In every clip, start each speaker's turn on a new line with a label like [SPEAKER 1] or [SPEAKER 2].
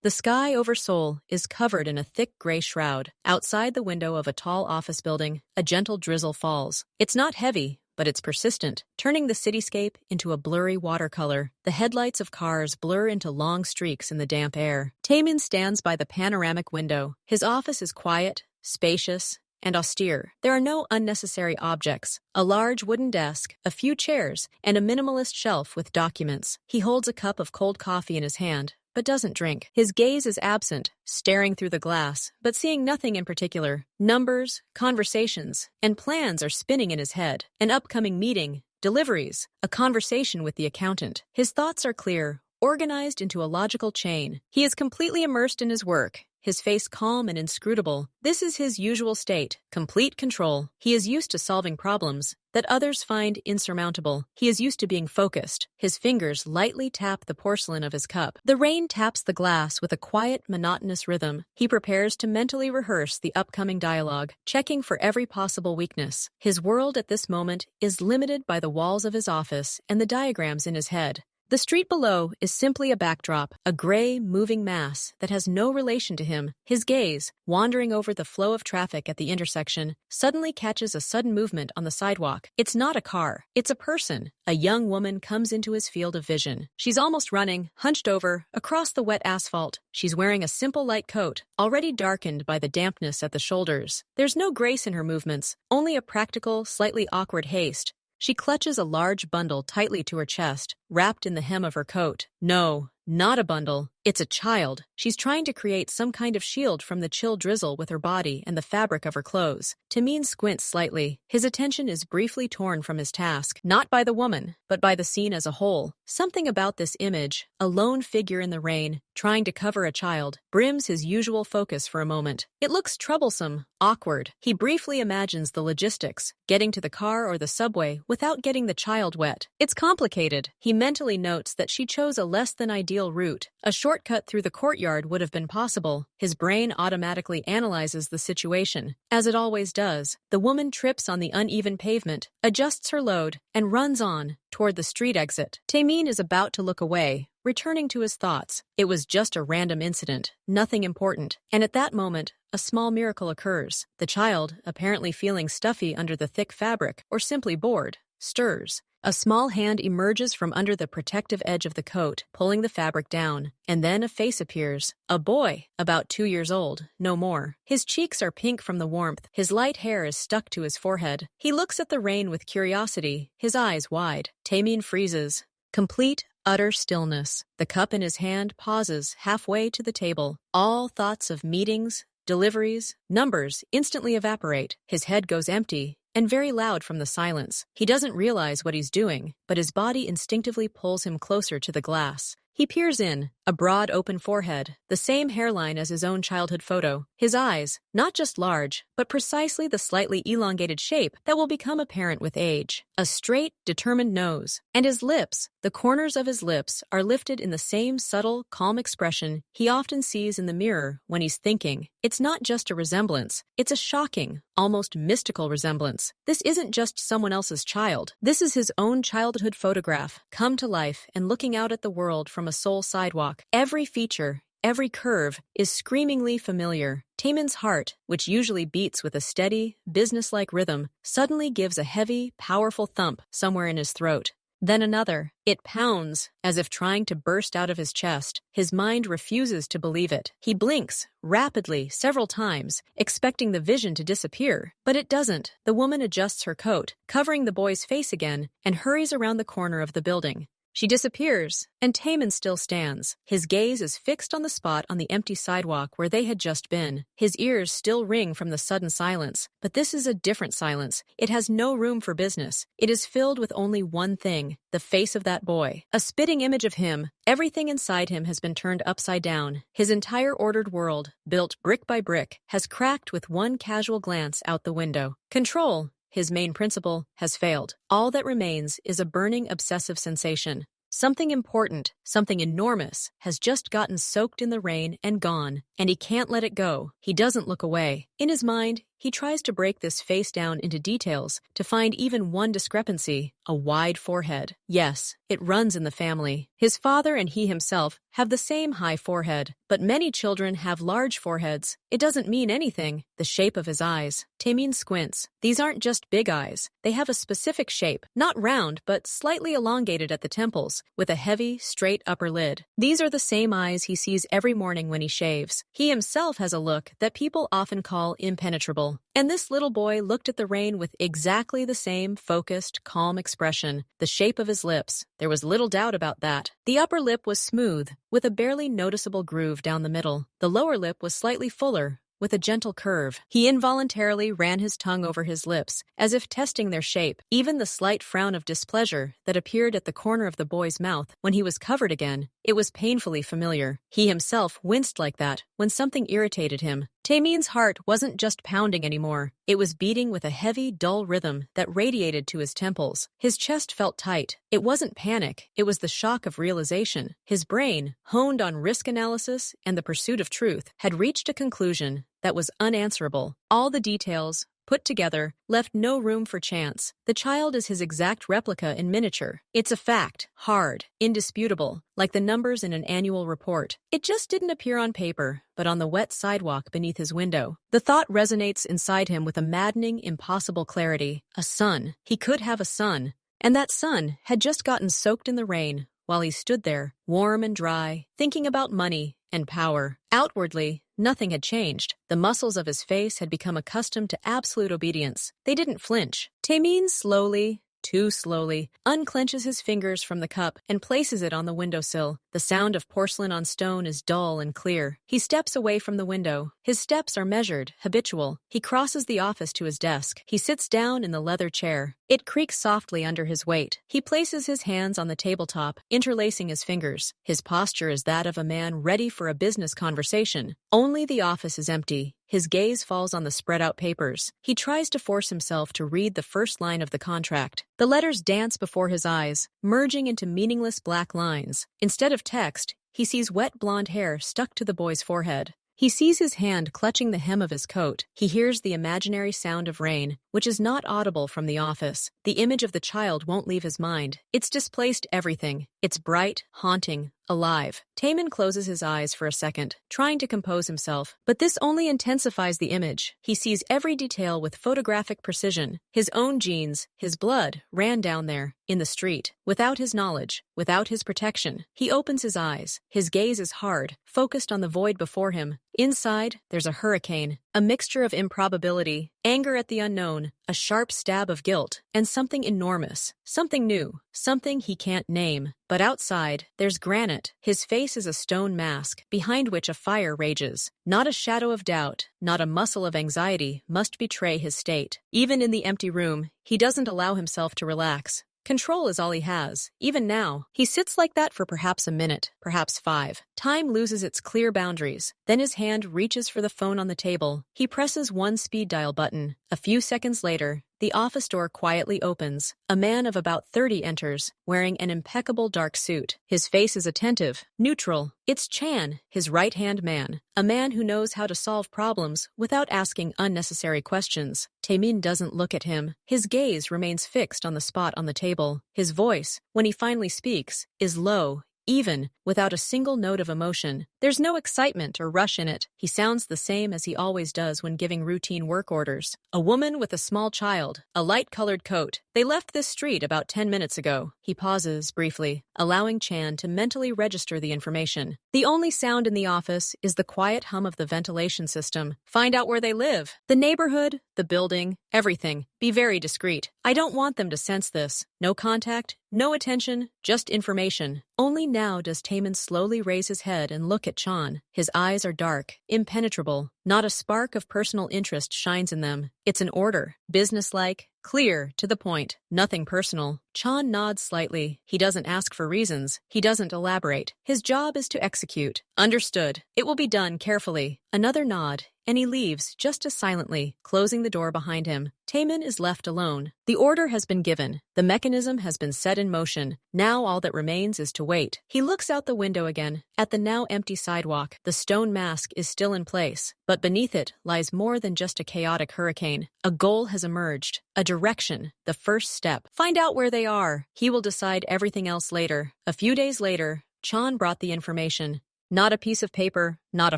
[SPEAKER 1] The sky over Seoul is covered in a thick gray shroud. Outside the window of a tall office building, a gentle drizzle falls. It's not heavy, but it's persistent, turning the cityscape into a blurry watercolor. The headlights of cars blur into long streaks in the damp air. Taemin stands by the panoramic window. His office is quiet, spacious, and austere. There are no unnecessary objects. A large wooden desk, a few chairs, and a minimalist shelf with documents. He holds a cup of cold coffee in his hand, but doesn't drink. His gaze is absent, staring through the glass, but seeing nothing in particular. Numbers, conversations, and plans are spinning in his head. An upcoming meeting, deliveries, a conversation with the accountant. His thoughts are clear, organized into a logical chain. He is completely immersed in his work, his face calm and inscrutable. This is his usual state, complete control. He is used to solving problems that others find insurmountable. He is used to being focused. His fingers lightly tap the porcelain of his cup. The rain taps the glass with a quiet, monotonous rhythm. He prepares to mentally rehearse the upcoming dialogue, checking for every possible weakness. His world at this moment is limited by the walls of his office and the diagrams in his head. The street below is simply a backdrop, a gray, moving mass that has no relation to him. His gaze, wandering over the flow of traffic at the intersection, suddenly catches a sudden movement on the sidewalk. It's not a car, it's a person. A young woman comes into his field of vision. She's almost running, hunched over, across the wet asphalt. She's wearing a simple light coat, already darkened by the dampness at the shoulders. There's no grace in her movements, only a practical, slightly awkward haste. She clutches a large bundle tightly to her chest, wrapped in the hem of her coat. No, not a bundle. It's a child. She's trying to create some kind of shield from the chill drizzle with her body and the fabric of her clothes. Taemin squints slightly. His attention is briefly torn from his task, not by the woman, but by the scene as a whole. Something about this image, a lone figure in the rain, trying to cover a child, brims his usual focus for a moment. It looks troublesome, awkward. He briefly imagines the logistics, getting to the car or the subway without getting the child wet. It's complicated. He mentally notes that she chose a less than ideal route. A shortcut through the courtyard would have been possible. His brain automatically analyzes the situation. As it always does, the woman trips on the uneven pavement, adjusts her load, and runs on toward the street exit. Taemin is about to look away, returning to his thoughts. It was just a random incident, nothing important. And at that moment, a small miracle occurs. The child, apparently feeling stuffy under the thick fabric, or simply bored, stirs. A small hand emerges from under the protective edge of the coat, pulling the fabric down. And then a face appears. A boy, about 2 years old, no more. His cheeks are pink from the warmth. His light hair is stuck to his forehead. He looks at the rain with curiosity, his eyes wide. Taemin freezes. Complete, utter stillness. The cup in his hand pauses halfway to the table. All thoughts of meetings, deliveries, numbers instantly evaporate. His head goes empty and very loud from the silence. He doesn't realize what he's doing, but his body instinctively pulls him closer to the glass. He peers in, a broad open forehead, the same hairline as his own childhood photo. His eyes, not just large, but precisely the slightly elongated shape that will become apparent with age. A straight, determined nose. And his lips, the corners of his lips, are lifted in the same subtle, calm expression he often sees in the mirror when he's thinking. It's not just a resemblance, it's a shocking, almost mystical resemblance. This isn't just someone else's child. This is his own childhood photograph, come to life and looking out at the world from a Seoul sidewalk. Every feature, every curve is screamingly familiar. Taemin's heart, which usually beats with a steady, businesslike rhythm, suddenly gives a heavy, powerful thump somewhere in his throat. Then another. It pounds, as if trying to burst out of his chest. His mind refuses to believe it. He blinks, rapidly, several times, expecting the vision to disappear. But it doesn't. The woman adjusts her coat, covering the boy's face again, and hurries around the corner of the building. She disappears, and Taemin still stands. His gaze is fixed on the spot on the empty sidewalk where they had just been. His ears still ring from the sudden silence, but this is a different silence. It has no room for business. It is filled with only one thing, the face of that boy. A spitting image of him. Everything inside him has been turned upside down. His entire ordered world, built brick by brick, has cracked with one casual glance out the window. Control, his main principle, has failed. All that remains is a burning obsessive sensation. Something important, something enormous, has just gotten soaked in the rain and gone, and he can't let it go. He doesn't look away. In his mind, He tries to break this face down into details to find even one discrepancy: a wide forehead. Yes, it runs in the family. His father and he himself have the same high forehead, but many children have large foreheads. It doesn't mean anything. The shape of his eyes. Taemin squints. These aren't just big eyes. They have a specific shape, not round, but slightly elongated at the temples, with a heavy, straight upper lid. These are the same eyes he sees every morning when he shaves. He himself has a look that people often call impenetrable. And this little boy looked at the rain with exactly the same focused, calm expression. The shape of his lips. There was little doubt about that. The upper lip was smooth, with a barely noticeable groove down the middle. The lower lip was slightly fuller, with a gentle curve. He involuntarily ran his tongue over his lips, as if testing their shape. Even the slight frown of displeasure that appeared at the corner of the boy's mouth when he was covered again, it was painfully familiar. He himself winced like that when something irritated him. Taemin's heart wasn't just pounding anymore. It was beating with a heavy, dull rhythm that radiated to his temples. His chest felt tight. It wasn't panic. It was the shock of realization. His brain, honed on risk analysis and the pursuit of truth, had reached a conclusion that was unanswerable. All the details, put together, left no room for chance. The child is his exact replica in miniature. It's a fact, hard, indisputable, like the numbers in an annual report. It just didn't appear on paper, but on the wet sidewalk beneath his window. The thought resonates inside him with a maddening, impossible clarity. A son. He could have a son. And that son had just gotten soaked in the rain while he stood there, warm and dry, thinking about money and power. Outwardly, nothing had changed. The muscles of his face had become accustomed to absolute obedience. They didn't flinch. Taemin slowly, too slowly, unclenches his fingers from the cup and places it on the windowsill. The sound of porcelain on stone is dull and clear. He steps away from the window. His steps are measured, habitual. He crosses the office to his desk. He sits down in the leather chair. It creaks softly under his weight. He places his hands on the tabletop, interlacing his fingers. His posture is that of a man ready for a business conversation. Only the office is empty. His gaze falls on the spread-out papers. He tries to force himself to read the first line of the contract. The letters dance before his eyes, merging into meaningless black lines. Instead of text, he sees wet blonde hair stuck to the boy's forehead. He sees his hand clutching the hem of his coat. He hears the imaginary sound of rain, which is not audible from the office. The image of the child won't leave his mind. It's displaced everything. It's bright, haunting, alive. Taemin closes his eyes for a second, trying to compose himself, but this only intensifies the image. He sees every detail with photographic precision. His own genes, his blood, ran down there, in the street, without his knowledge, without his protection. He opens his eyes. His gaze is hard, focused on the void before him. Inside, there's a hurricane, a mixture of improbability, anger at the unknown, a sharp stab of guilt, and something enormous, something new, something he can't name. But outside, there's granite. His face is a stone mask, behind which a fire rages. Not a shadow of doubt, not a muscle of anxiety must betray his state. Even in the empty room, he doesn't allow himself to relax. Control is all he has. Even now, he sits like that for perhaps a minute, perhaps 5. Time loses its clear boundaries. Then his hand reaches for the phone on the table. He presses one speed dial button. A few seconds later, the office door quietly opens. A man of about 30 enters, wearing an impeccable dark suit. His face is attentive, neutral. It's Chan, his right-hand man, a man who knows how to solve problems without asking unnecessary questions. Taemin doesn't look at him. His gaze remains fixed on the spot on the table. His voice, when he finally speaks, is low, even, without a single note of emotion. There's no excitement or rush in it. He sounds the same as he always does when giving routine work orders. A woman with a small child, a light-colored coat. They left this street about 10 minutes ago. He pauses briefly, allowing Chan to mentally register the information. The only sound in the office is the quiet hum of the ventilation system. Find out where they live. The neighborhood, the building, everything. Be very discreet. I don't want them to sense this. No contact, no attention, just information. Only now does Taemin slowly raise his head and look at Chan. His eyes are dark, impenetrable. Not a spark of personal interest shines in them. It's an order, businesslike, clear, to the point, nothing personal. Chan nods slightly. He doesn't ask for reasons. He doesn't elaborate. His job is to execute. Understood. It will be done carefully. Another nod, and he leaves just as silently, closing the door behind him. Taemin is left alone. The order has been given. The mechanism has been set in motion. Now all that remains is to wait. He looks out the window again. At the now empty sidewalk, the stone mask is still in place, but beneath it lies more than just a chaotic hurricane. A goal has emerged. A direction. The first step. Find out where they are. He will decide everything else later. A few days later, Chan brought the information. Not a piece of paper, not a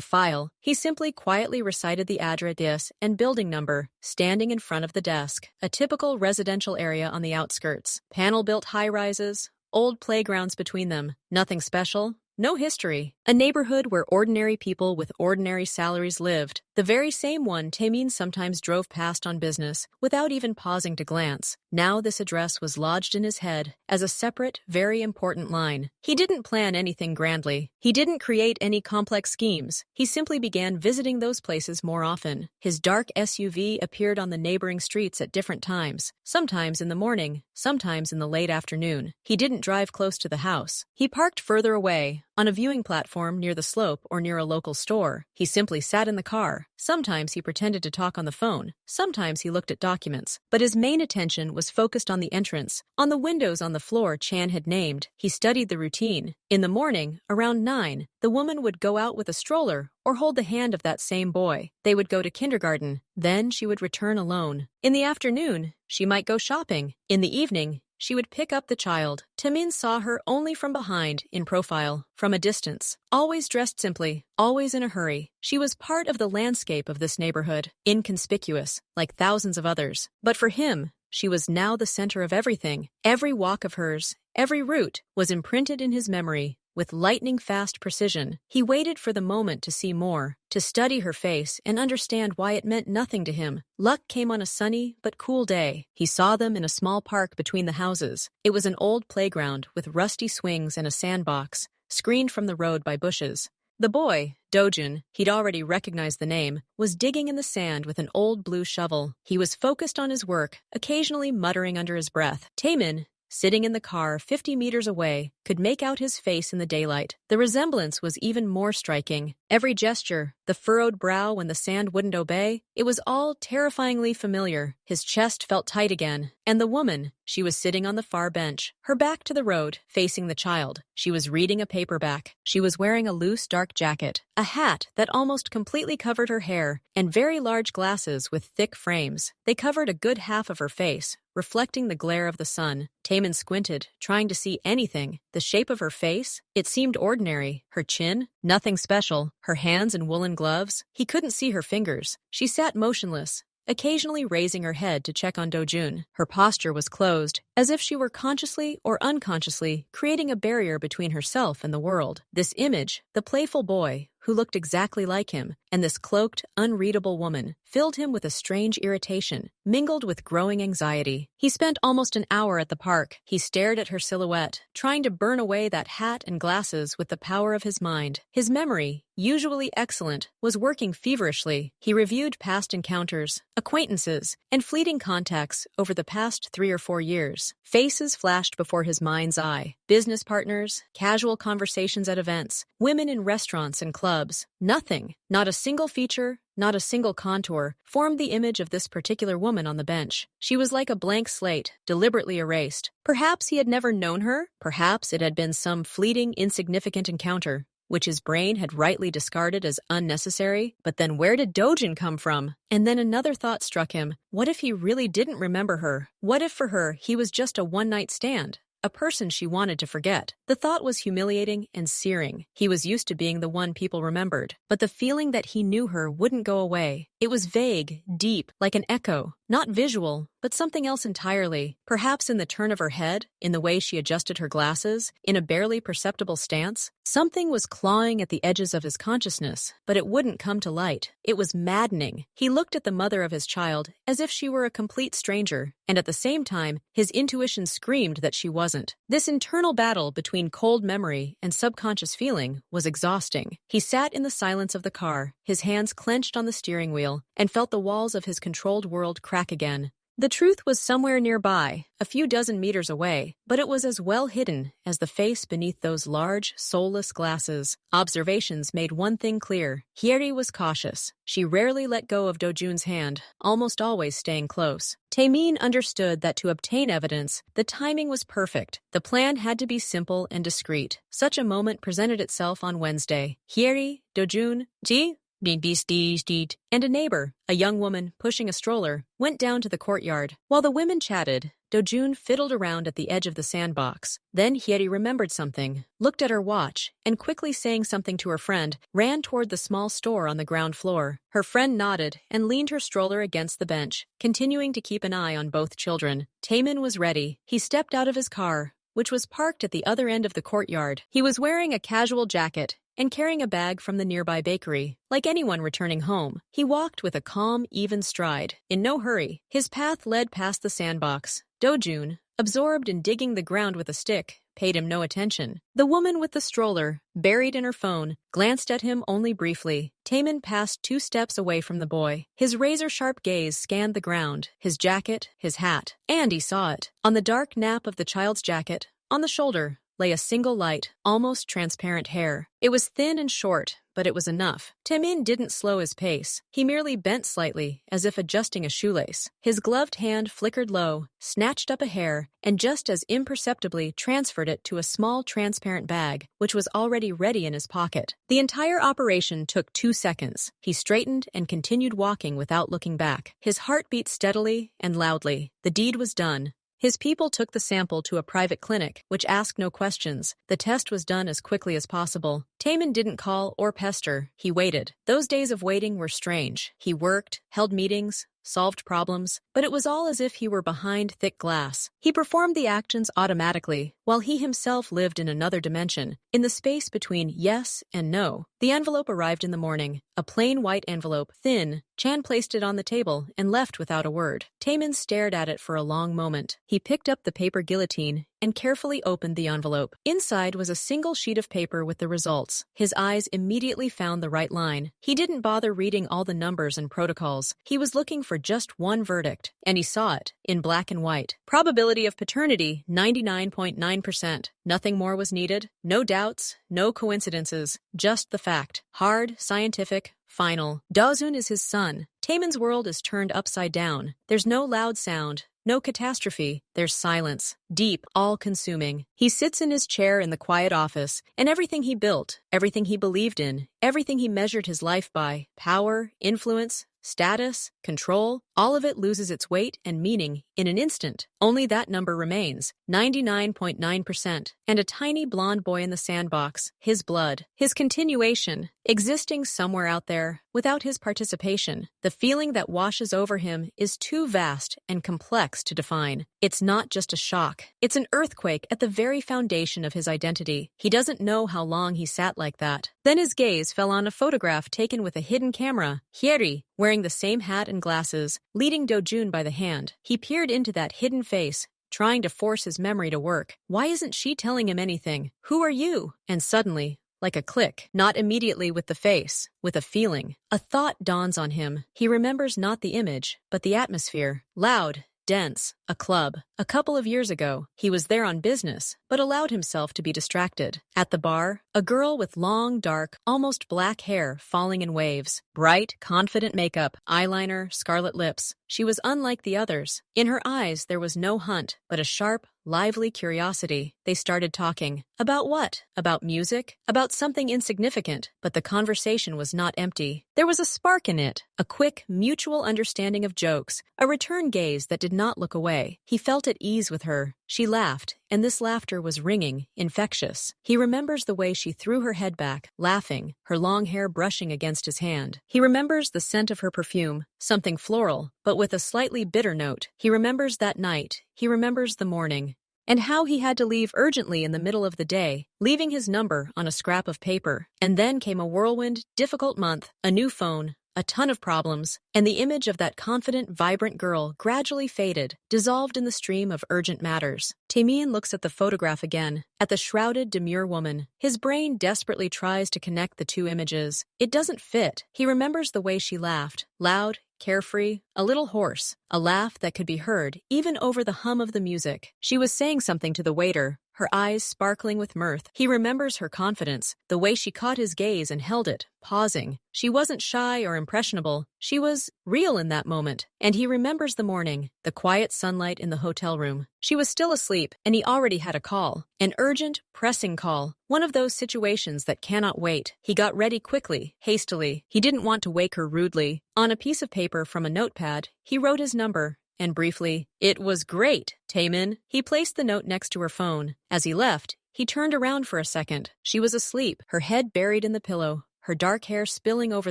[SPEAKER 1] file. He simply quietly recited the address and building number, standing in front of the desk. A typical residential area on the outskirts. Panel-built high-rises, old playgrounds between them. Nothing special. No history. A neighborhood where ordinary people with ordinary salaries lived. The very same one Taemin sometimes drove past on business, without even pausing to glance. Now this address was lodged in his head as a separate, very important line. He didn't plan anything grandly. He didn't create any complex schemes. He simply began visiting those places more often. His dark SUV appeared on the neighboring streets at different times. Sometimes in the morning, sometimes in the late afternoon. He didn't drive close to the house. He parked further away, on a viewing platform near the slope or near a local store. He simply sat in the car. Sometimes he pretended to talk on the phone. Sometimes he looked at documents. But his main attention was focused on the entrance, on the windows on the floor Chan had named. He studied the routine. In the morning, around 9, the woman would go out with a stroller or hold the hand of that same boy. They would go to kindergarten. Then she would return alone. In the afternoon, she might go shopping. In the evening, she would pick up the child. Taemin saw her only from behind, in profile, from a distance. Always dressed simply, always in a hurry. She was part of the landscape of this neighborhood, inconspicuous, like thousands of others. But for him, she was now the center of everything. Every walk of hers, every route, was imprinted in his memory. With lightning-fast precision, he waited for the moment to see more, to study her face and understand why it meant nothing to him. Luck came on a sunny but cool day. He saw them in a small park between the houses. It was an old playground with rusty swings and a sandbox, screened from the road by bushes. The boy, Dojun, he'd already recognized the name, was digging in the sand with an old blue shovel. He was focused on his work, occasionally muttering under his breath. Taemin, sitting in the car 50 meters away, could make out his face in the daylight. The resemblance was even more striking. Every gesture, the furrowed brow when the sand wouldn't obey, it was all terrifyingly familiar. His chest felt tight again. And the woman, she was sitting on the far bench, her back to the road, facing the child. She was reading a paperback. She was wearing a loose dark jacket, a hat that almost completely covered her hair, and very large glasses with thick frames. They covered a good half of her face, reflecting the glare of the sun. Taemin squinted, trying to see anything. The shape of her face, it seemed ordinary. Her chin, nothing special. Her hands in woolen gloves, he couldn't see her fingers. She sat motionless, occasionally raising her head to check on Dojun. Her posture was closed, as if she were consciously or unconsciously creating a barrier between herself and the world. This image, the playful boy, who looked exactly like him, and this cloaked, unreadable woman, filled him with a strange irritation, mingled with growing anxiety. He spent almost an hour at the park. He stared at her silhouette, trying to burn away that hat and glasses with the power of his mind. His memory, usually excellent, was working feverishly. He reviewed past encounters, acquaintances, and fleeting contacts over the past 3 or 4 years. Faces flashed before his mind's eye. Business partners, casual conversations at events, women in restaurants and clubs. Nothing, not a single feature, not a single contour, formed the image of this particular woman on the bench. She was like a blank slate, deliberately erased. Perhaps he had never known her. Perhaps it had been some fleeting, insignificant encounter, which his brain had rightly discarded as unnecessary. But then where did Dojin come from? And then another thought struck him. What if he really didn't remember her? What if for her he was just a one-night stand? A person she wanted to forget. The thought was humiliating and searing. He was used to being the one people remembered. But the feeling that he knew her wouldn't go away. It was vague, deep, like an echo. Not visual, but something else entirely. Perhaps in the turn of her head, in the way she adjusted her glasses, in a barely perceptible stance. Something was clawing at the edges of his consciousness, but it wouldn't come to light. It was maddening. He looked at the mother of his child as if she were a complete stranger, and at the same time, his intuition screamed that she wasn't. This internal battle between cold memory and subconscious feeling was exhausting. He sat in the silence of the car, his hands clenched on the steering wheel, and felt the walls of his controlled world crack again. The truth was somewhere nearby, a few dozen meters away, but it was as well hidden as the face beneath those large, soulless glasses. Observations made one thing clear. Hyeri was cautious. She rarely let go of Dojun's hand, almost always staying close. Taemin understood that to obtain evidence, the timing was perfect. The plan had to be simple and discreet. Such a moment presented itself on Wednesday. Hyeri, Dojun, Ji, and a neighbor, a young woman pushing a stroller, went down to the courtyard. While the women chatted, Dojun fiddled around at the edge of the sandbox. Then Hyeri remembered something, looked at her watch, and quickly saying something to her friend, ran toward the small store on the ground floor. Her friend nodded and leaned her stroller against the bench, continuing to keep an eye on both children. Taemin was ready. He stepped out of his car, which was parked at the other end of the courtyard. He was wearing a casual jacket and carrying a bag from the nearby bakery. Like anyone returning home, he walked with a calm, even stride. In no hurry, his path led past the sandbox. Dojun, absorbed in digging the ground with a stick, paid him no attention. The woman with the stroller, buried in her phone, glanced at him only briefly. Taemin passed 2 steps away from the boy. His razor-sharp gaze scanned the ground, his jacket, his hat. And he saw it. On the dark nap of the child's jacket, on the shoulder, lay a single light, almost transparent hair. It was thin and short, but it was enough. Taemin didn't slow his pace. He merely bent slightly, as if adjusting a shoelace. His gloved hand flickered low, snatched up a hair, and just as imperceptibly transferred it to a small transparent bag, which was already ready in his pocket. The entire operation took 2 seconds. He straightened and continued walking without looking back. His heart beat steadily and loudly. The deed was done. His people took the sample to a private clinic, which asked no questions. The test was done as quickly as possible. Taemin didn't call or pester. He waited. Those days of waiting were strange. He worked, held meetings, solved problems, but it was all as if he were behind thick glass. He performed the actions automatically, while he himself lived in another dimension, in the space between yes and no. The envelope arrived in the morning, a plain white envelope, thin. Chan placed it on the table and left without a word. Taemin stared at it for a long moment. He picked up the paper guillotine and carefully opened the envelope. Inside was a single sheet of paper with the results. His eyes immediately found the right line. He didn't bother reading all the numbers and protocols. He was looking for just one verdict, and he saw it, in black and white. Probability of paternity, 99.9%. Nothing more was needed. No doubts, no coincidences, just the fact. Hard, scientific, final. Dazun is his son. Taemin's world is turned upside down. There's no loud sound. No catastrophe, there's silence, deep, all-consuming. He sits in his chair in the quiet office, and everything he built, everything he believed in, everything he measured his life by, power, influence, status, control, all of it loses its weight and meaning in an instant. Only that number remains, 99.9%, and a tiny blonde boy in the sandbox, his blood, his continuation, existing somewhere out there, without his participation. The feeling that washes over him is too vast and complex to define. It's not just a shock. It's an earthquake at the very foundation of his identity. He doesn't know how long he sat like that. Then his gaze fell on a photograph taken with a hidden camera. Hyeri, wearing the same hat and glasses, leading Dojun by the hand. He peered into that hidden face, trying to force his memory to work. Why isn't she telling him anything? Who are you? And suddenly, like a click, not immediately with the face, with a feeling. A thought dawns on him. He remembers not the image, but the atmosphere. Loud, dense, a club. A couple of years ago, he was there on business, but allowed himself to be distracted. At the bar, a girl with long, dark, almost black hair falling in waves. Bright, confident makeup, eyeliner, scarlet lips. She was unlike the others. In her eyes, there was no hunt, but a sharp, lively curiosity. They started talking. About what? About music? About something insignificant, but the conversation was not empty. There was a spark in it, a quick, mutual understanding of jokes, a return gaze that did not look away. He felt at ease with her. She laughed, and this laughter was ringing, infectious. He remembers the way she threw her head back, laughing, her long hair brushing against his hand. He remembers the scent of her perfume, something floral, but with a slightly bitter note. He remembers that night. He remembers the morning. And how he had to leave urgently in the middle of the day, leaving his number on a scrap of paper. And then came a whirlwind, difficult month, a new phone, a ton of problems, and the image of that confident, vibrant girl gradually faded, dissolved in the stream of urgent matters. Taemin looks at the photograph again, at the shrouded, demure woman. His brain desperately tries to connect the two images. It doesn't fit. He remembers the way she laughed, loud, carefree, a little hoarse, a laugh that could be heard even over the hum of the music. She was saying something to the waiter, her eyes sparkling with mirth. He remembers her confidence, the way she caught his gaze and held it, pausing. She wasn't shy or impressionable. She was real in that moment. And he remembers the morning, the quiet sunlight in the hotel room. She was still asleep, and he already had a call. An urgent, pressing call. One of those situations that cannot wait. He got ready quickly, hastily. He didn't want to wake her rudely. On a piece of paper from a notepad, he wrote his number. And briefly, "It was great, Taemin." He placed the note next to her phone. As he left, he turned around for a second. She was asleep, her head buried in the pillow, her dark hair spilling over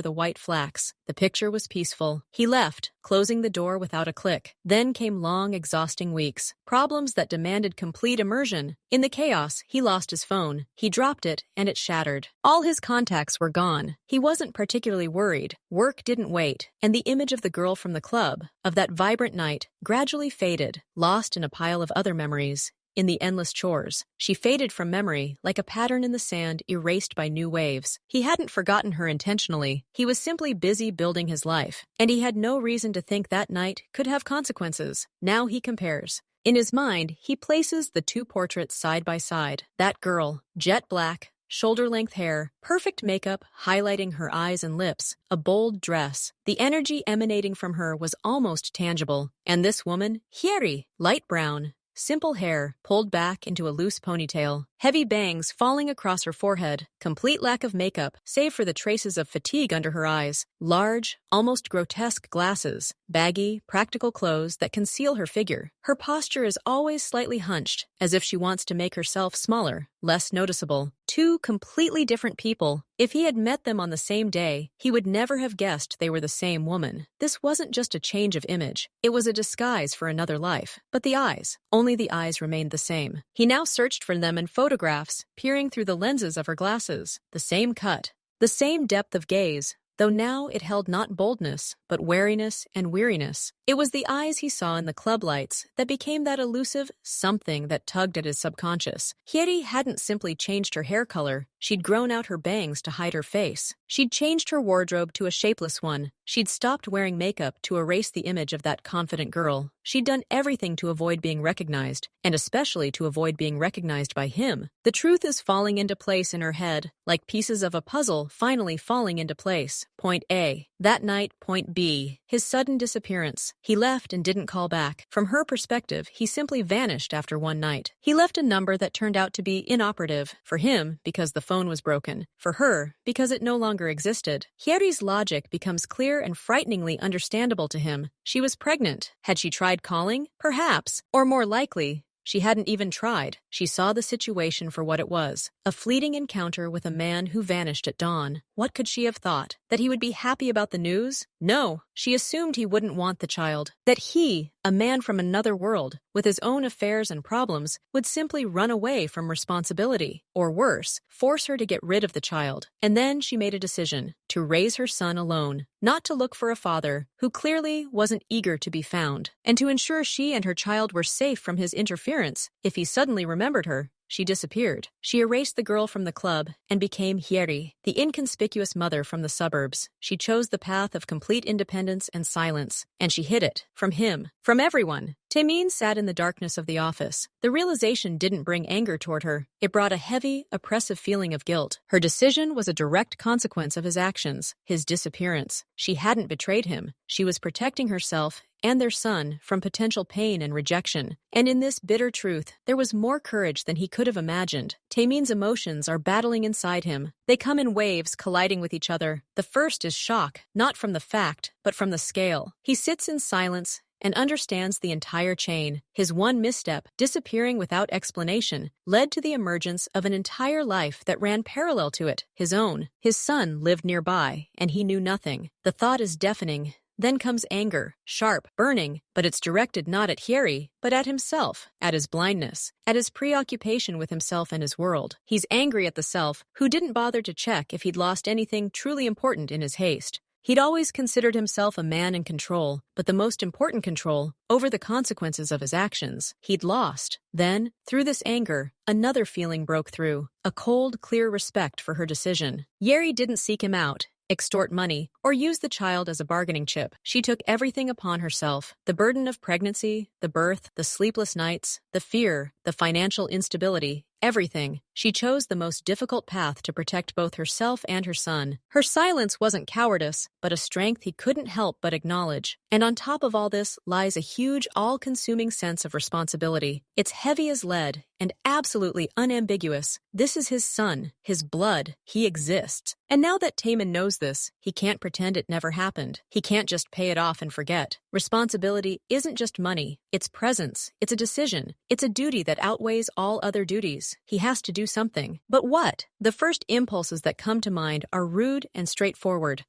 [SPEAKER 1] the white flax. The picture was peaceful. He left, closing the door without a click. Then came long, exhausting weeks. Problems that demanded complete immersion. In the chaos, he lost his phone. He dropped it, and it shattered. All his contacts were gone. He wasn't particularly worried. Work didn't wait. And the image of the girl from the club, of that vibrant night, gradually faded, lost in a pile of other memories. In the endless chores, she faded from memory like a pattern in the sand erased by new waves. He hadn't forgotten her intentionally. He was simply busy building his life, and he had no reason to think that night could have consequences. Now he compares. In his mind, he places the two portraits side by side. That girl, jet black, shoulder-length hair, perfect makeup highlighting her eyes and lips, a bold dress. The energy emanating from her was almost tangible. And this woman, Hyeri, light brown, simple hair, pulled back into a loose ponytail, heavy bangs falling across her forehead, complete lack of makeup, save for the traces of fatigue under her eyes, large, almost grotesque glasses, baggy, practical clothes that conceal her figure. Her posture is always slightly hunched, as if she wants to make herself smaller, less noticeable. Two completely different people. If he had met them on the same day, he would never have guessed they were the same woman. This wasn't just a change of image. It was a disguise for another life. But the eyes, only the eyes remained the same. He now searched for them in photographs, peering through the lenses of her glasses. The same cut, the same depth of gaze, though now it held not boldness, but wariness and weariness. It was the eyes he saw in the club lights that became that elusive something that tugged at his subconscious. Hyeri hadn't simply changed her hair color. She'd grown out her bangs to hide her face. She'd changed her wardrobe to a shapeless one. She'd stopped wearing makeup to erase the image of that confident girl. She'd done everything to avoid being recognized, and especially to avoid being recognized by him. The truth is falling into place in her head, like pieces of a puzzle finally falling into place. Point A. That night, point B. His sudden disappearance. He left and didn't call back. From her perspective, he simply vanished after one night. He left a number that turned out to be inoperative. For him, because the phone was broken. For her, because it no longer existed. Hyeri's logic becomes clear and frighteningly understandable to him. She was pregnant. Had she tried calling? Perhaps. Or more likely, she hadn't even tried. She saw the situation for what it was. A fleeting encounter with a man who vanished at dawn. What could she have thought? That he would be happy about the news? No. She assumed he wouldn't want the child. That he, a man from another world, with his own affairs and problems, would simply run away from responsibility. Or worse, force her to get rid of the child. And then she made a decision. To raise her son alone. Not to look for a father, who clearly wasn't eager to be found. And to ensure she and her child were safe from his interference, if he suddenly remembered her. She disappeared. She erased the girl from the club and became Hyeri, the inconspicuous mother from the suburbs. She chose the path of complete independence and silence, and she hid it. From him. From everyone. Taemin sat in the darkness of the office. The realization didn't bring anger toward her. It brought a heavy, oppressive feeling of guilt. Her decision was a direct consequence of his actions, his disappearance. She hadn't betrayed him. She was protecting herself and their son from potential pain and rejection. And in this bitter truth, there was more courage than he could have imagined. Taemin's emotions are battling inside him. They come in waves, colliding with each other. The first is shock, not from the fact, but from the scale. He sits in silence and understands the entire chain. His one misstep, disappearing without explanation, led to the emergence of an entire life that ran parallel to it, his own. His son lived nearby, and he knew nothing. The thought is deafening. Then comes anger, sharp, burning, but it's directed not at Hyeri, but at himself, at his blindness, at his preoccupation with himself and his world. He's angry at the self, who didn't bother to check if he'd lost anything truly important in his haste. He'd always considered himself a man in control, but the most important control, over the consequences of his actions, he'd lost. Then, through this anger, another feeling broke through, a cold, clear respect for her decision. Hyeri didn't seek him out. extort money, or use the child as a bargaining chip. She took everything upon herself: the burden of pregnancy, the birth, the sleepless nights, the fear, the financial instability. Everything. She chose the most difficult path to protect both herself and her son. Her silence wasn't cowardice, but a strength he couldn't help but acknowledge. And on top of all this lies a huge, all-consuming sense of responsibility. It's heavy as lead and absolutely unambiguous. This is his son, his blood. He exists. And now that Taman knows this, he can't pretend it never happened. He can't just pay it off and forget. Responsibility isn't just money. It's presence. It's a decision. It's a duty that outweighs all other duties. He has to do something. But what? The first impulses that come to mind are rude and straightforward.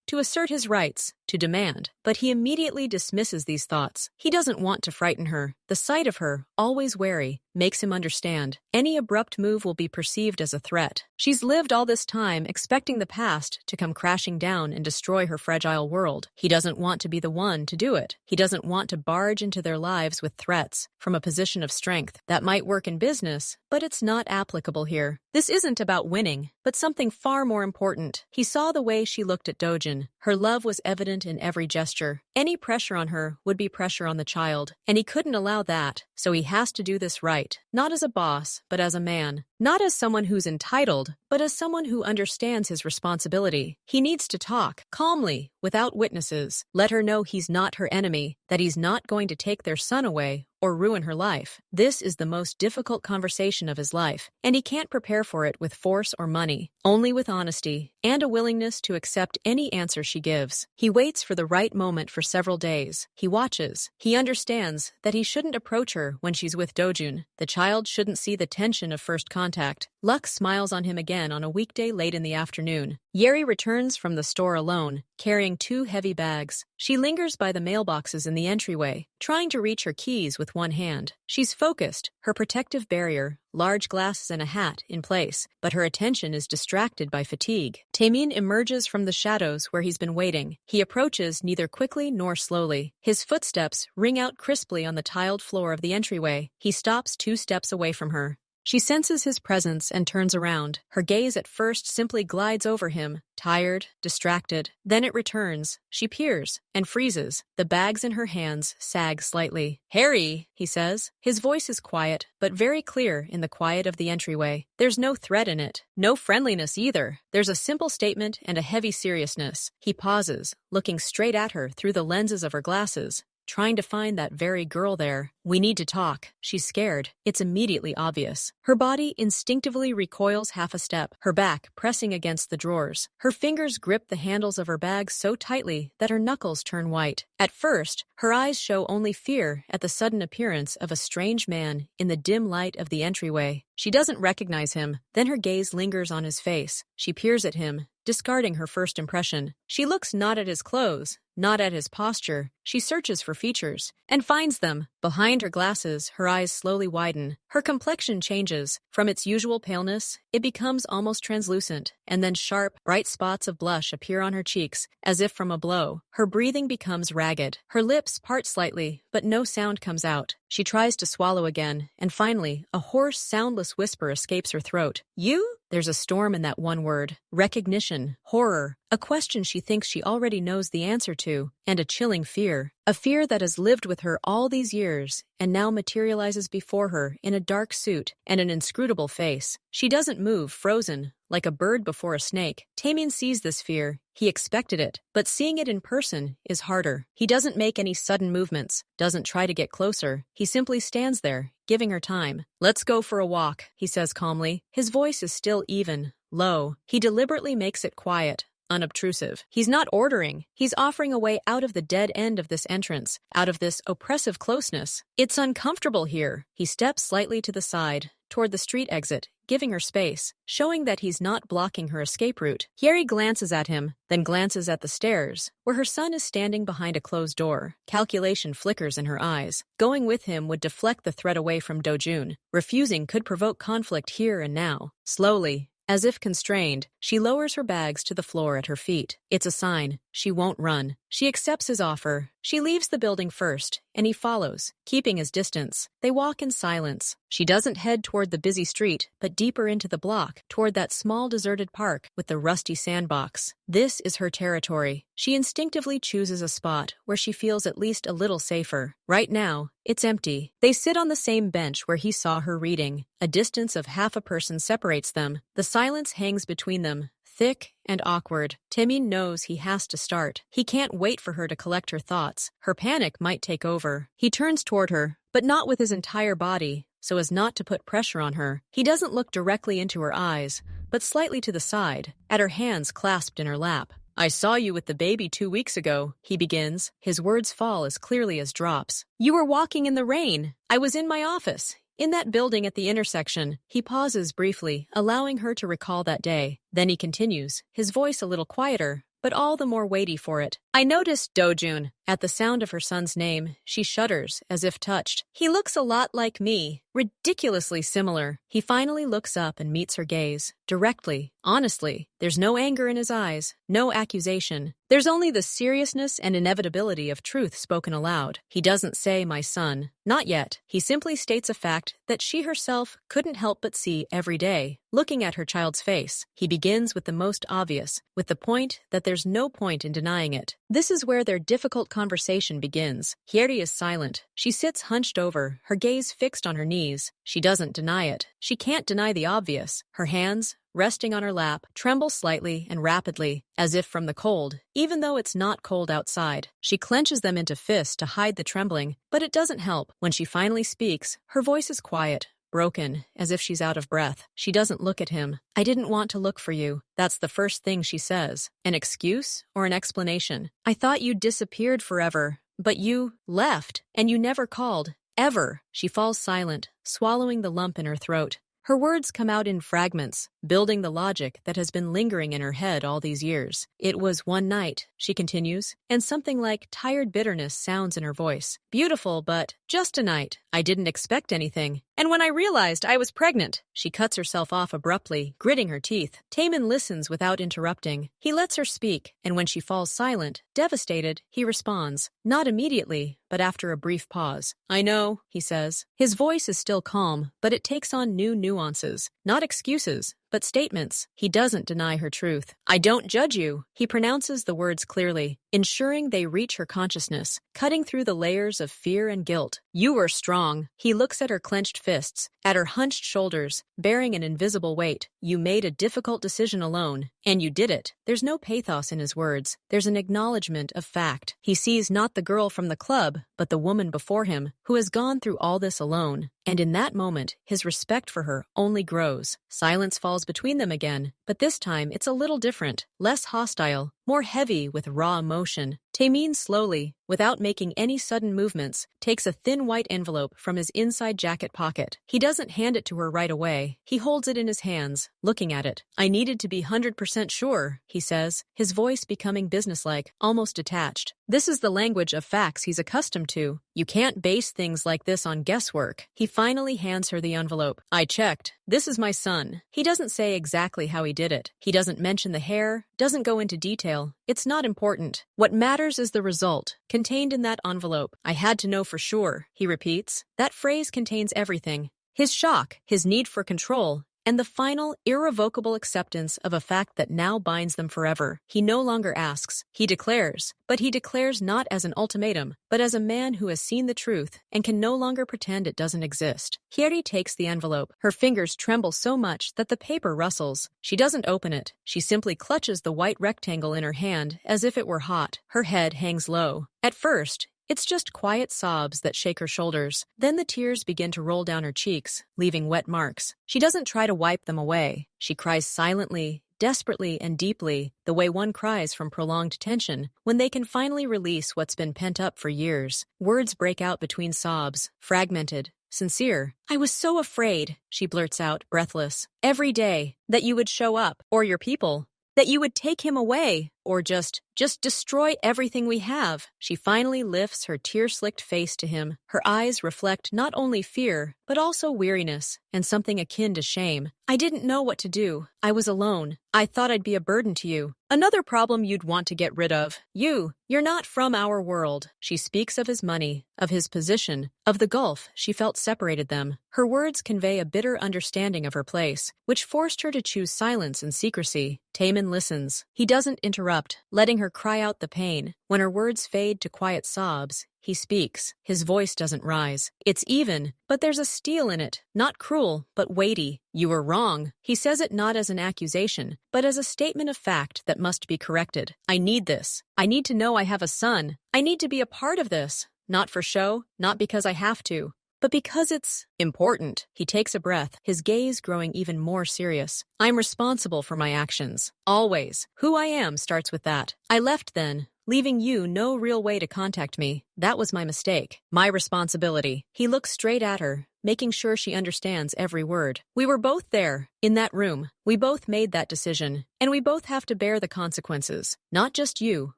[SPEAKER 1] To assert his rights, to demand. But he immediately dismisses these thoughts. He doesn't want to frighten her. The sight of her, always wary, makes him understand. Any abrupt move will be perceived as a threat. She's lived all this time expecting the past to come crashing down and destroy her fragile world. He doesn't want to be the one to do it. He doesn't want to barge into their lives with threats from a position of strength. That might work in business, but it's not applicable here. This isn't about winning, but something far more important. He saw the way she looked at Dojin. Her love was evident in every gesture. Any pressure on her would be pressure on the child, and he couldn't allow that, so he has to do this right. Not as a boss, but as a man. Not as someone who's entitled, but as someone who understands his responsibility. He needs to talk, calmly, without witnesses. Let her know he's not her enemy, that he's not going to take their son away or ruin her life. This is the most difficult conversation of his life, and he can't prepare for it with force or money, only with honesty and a willingness to accept any answer she gives. He waits for the right moment for several days. He watches. He understands that he shouldn't approach her when she's with Dojun. The child shouldn't see the tension of first contact. Luck smiles on him again on a weekday late in the afternoon. Yeri returns from the store alone, carrying 2 heavy bags. She lingers by the mailboxes in the entryway, trying to reach her keys with one hand. She's focused, her protective barrier, large glasses and a hat, in place, but her attention is distracted by fatigue. Taemin emerges from the shadows where he's been waiting. He approaches neither quickly nor slowly. His footsteps ring out crisply on the tiled floor of the entryway. He stops 2 steps away from her. She senses his presence and turns around. Her gaze at first simply glides over him, tired, distracted. Then it returns. She peers and freezes. The bags in her hands sag slightly. "Harry," he says. His voice is quiet, but very clear in the quiet of the entryway. There's no threat in it. No friendliness either. There's a simple statement and a heavy seriousness. He pauses, looking straight at her through the lenses of her glasses, trying to find that very girl there. "We need to talk." She's scared. It's immediately obvious. Her body instinctively recoils half a step, her back pressing against the drawers. Her fingers grip the handles of her bag so tightly that her knuckles turn white. At first, her eyes show only fear at the sudden appearance of a strange man in the dim light of the entryway. She doesn't recognize him. Then her gaze lingers on his face. She peers at him, discarding her first impression. She looks not at his clothes, not at his posture. She searches for features and finds them. Behind her glasses, her eyes slowly widen. Her complexion changes. From its usual paleness, it becomes almost translucent, and then sharp, bright spots of blush appear on her cheeks, as if from a blow. Her breathing becomes ragged. Her lips part slightly, but no sound comes out. She tries to swallow again, and finally, a hoarse, soundless whisper escapes her throat. "You?" There's a storm in that one word. Recognition, horror, a question she thinks she already knows the answer to, and a chilling fear. A fear that has lived with her all these years and now materializes before her in a dark suit and an inscrutable face. She doesn't move, frozen, like a bird before a snake. Taemin sees this fear. He expected it, but seeing it in person is harder. He doesn't make any sudden movements, doesn't try to get closer. He simply stands there, giving her time. "Let's go for a walk," he says calmly. His voice is still even, low. He deliberately makes it quiet, unobtrusive. He's not ordering. He's offering a way out of the dead end of this entrance, out of this oppressive closeness. It's uncomfortable here. He steps slightly to the side, toward the street exit, giving her space, showing that he's not blocking her escape route. Yeri glances at him, then glances at the stairs, where her son is standing behind a closed door. Calculation flickers in her eyes. Going with him would deflect the threat away from Dojun. Refusing could provoke conflict here and now. Slowly, as if constrained, she lowers her bags to the floor at her feet. It's a sign. She won't run. She accepts his offer. She leaves the building first, and he follows, keeping his distance. They walk in silence. She doesn't head toward the busy street, but deeper into the block, toward that small deserted park with the rusty sandbox. This is her territory. She instinctively chooses a spot where she feels at least a little safer. Right now, it's empty. They sit on the same bench where he saw her reading. A distance of half a person separates them. The silence hangs between them, thick and awkward. Taemin knows he has to start. He can't wait for her to collect her thoughts. Her panic might take over. He turns toward her, but not with his entire body, so as not to put pressure on her. He doesn't look directly into her eyes, but slightly to the side, at her hands clasped in her lap. "I saw you with the baby 2 weeks ago," he begins. His words fall as clearly as drops. "You were walking in the rain. I was in my office. In that building at the intersection." He pauses briefly, allowing her to recall that day. Then he continues, his voice a little quieter, but all the more weighty for it. "I noticed Dojun." At the sound of her son's name, she shudders, as if touched. "He looks a lot like me. Ridiculously similar." He finally looks up and meets her gaze, directly, honestly. There's no anger in his eyes, no accusation. There's only the seriousness and inevitability of truth spoken aloud. He doesn't say, "my son." Not yet. He simply states a fact that she herself couldn't help but see every day, looking at her child's face. He begins with the most obvious, with the point that there's no point in denying it. This is where their difficult conversation begins. Hyeri is silent. She sits hunched over, her gaze fixed on her knees. She doesn't deny it. She can't deny the obvious. Her hands, resting on her lap, tremble slightly and rapidly, as if from the cold, even though it's not cold outside. She clenches them into fists to hide the trembling, but it doesn't help. When she finally speaks, her voice is quiet, broken, as if she's out of breath. She doesn't look at him. "I didn't want to look for you." That's the first thing she says. An excuse or an explanation? "I thought you disappeared forever, but you left, and you never called. Ever." She falls silent, swallowing the lump in her throat. Her words come out in fragments, building the logic that has been lingering in her head all these years. "It was one night," she continues, and something like tired bitterness sounds in her voice. "Beautiful, but just a night. I didn't expect anything. And when I realized I was pregnant." She cuts herself off abruptly, gritting her teeth. Taemin listens without interrupting. He lets her speak, and when she falls silent, devastated, he responds. Not immediately, but after a brief pause. "I know," he says. His voice is still calm, but it takes on new nuances. Not excuses, but statements. He doesn't deny her truth. "I don't judge you." He pronounces the words clearly, ensuring they reach her consciousness, cutting through the layers of fear and guilt. "You were strong." He looks at her clenched fists, at her hunched shoulders, bearing an invisible weight. "You made a difficult decision alone, and you did it." There's no pathos in his words. There's an acknowledgement of fact. He sees not the girl from the club, but the woman before him, who has gone through all this alone. And in that moment, his respect for her only grows. Silence falls between them again, but this time it's a little different, less hostile, more heavy with raw emotion. Taemin slowly, without making any sudden movements, takes a thin white envelope from his inside jacket pocket. He doesn't hand it to her right away. He holds it in his hands, looking at it. "I needed to be 100% sure," he says, his voice becoming businesslike, almost detached. This is the language of facts he's accustomed to. You can't base things like this on guesswork. He finally hands her the envelope. "I checked. This is my son." He doesn't say exactly how he did it. He doesn't mention the hair, doesn't go into detail. It's not important. What matters is the result, contained in that envelope. "I had to know for sure," he repeats. That phrase contains everything. His shock, his need for control, and the final, irrevocable acceptance of a fact that now binds them forever. He no longer asks, he declares, but he declares not as an ultimatum, but as a man who has seen the truth and can no longer pretend it doesn't exist. Hyeri takes the envelope. Her fingers tremble so much that the paper rustles. She doesn't open it. She simply clutches the white rectangle in her hand as if it were hot. Her head hangs low. At first, it's just quiet sobs that shake her shoulders. Then the tears begin to roll down her cheeks, leaving wet marks. She doesn't try to wipe them away. She cries silently, desperately and deeply, the way one cries from prolonged tension, when they can finally release what's been pent up for years. Words break out between sobs, fragmented, sincere. "I was so afraid," she blurts out, breathless. "Every day, that you would show up, or your people. That you would take him away." Or just destroy everything we have. She finally lifts her tear-slicked face to him. Her eyes reflect not only fear, but also weariness and something akin to shame. I didn't know what to do. I was alone. I thought I'd be a burden to you. Another problem you'd want to get rid of. You're not from our world. She speaks of his money, of his position, of the gulf she felt separated them. Her words convey a bitter understanding of her place, which forced her to choose silence and secrecy. Taman listens. He doesn't interrupt, letting her cry out the pain. When her words fade to quiet sobs, he speaks. His voice doesn't rise. It's even, but there's a steel in it. Not cruel, but weighty. You were wrong. He says it not as an accusation, but as a statement of fact that must be corrected. I need this. I need to know I have a son. I need to be a part of this. Not for show, not because I have to, but because it's important. He takes a breath, his gaze growing even more serious. I'm responsible for my actions. Always. Who I am starts with that. I left then, leaving you no real way to contact me. That was my mistake. My responsibility. He looks straight at her, making sure she understands every word. We were both there, in that room. We both made that decision, and we both have to bear the consequences. Not just you,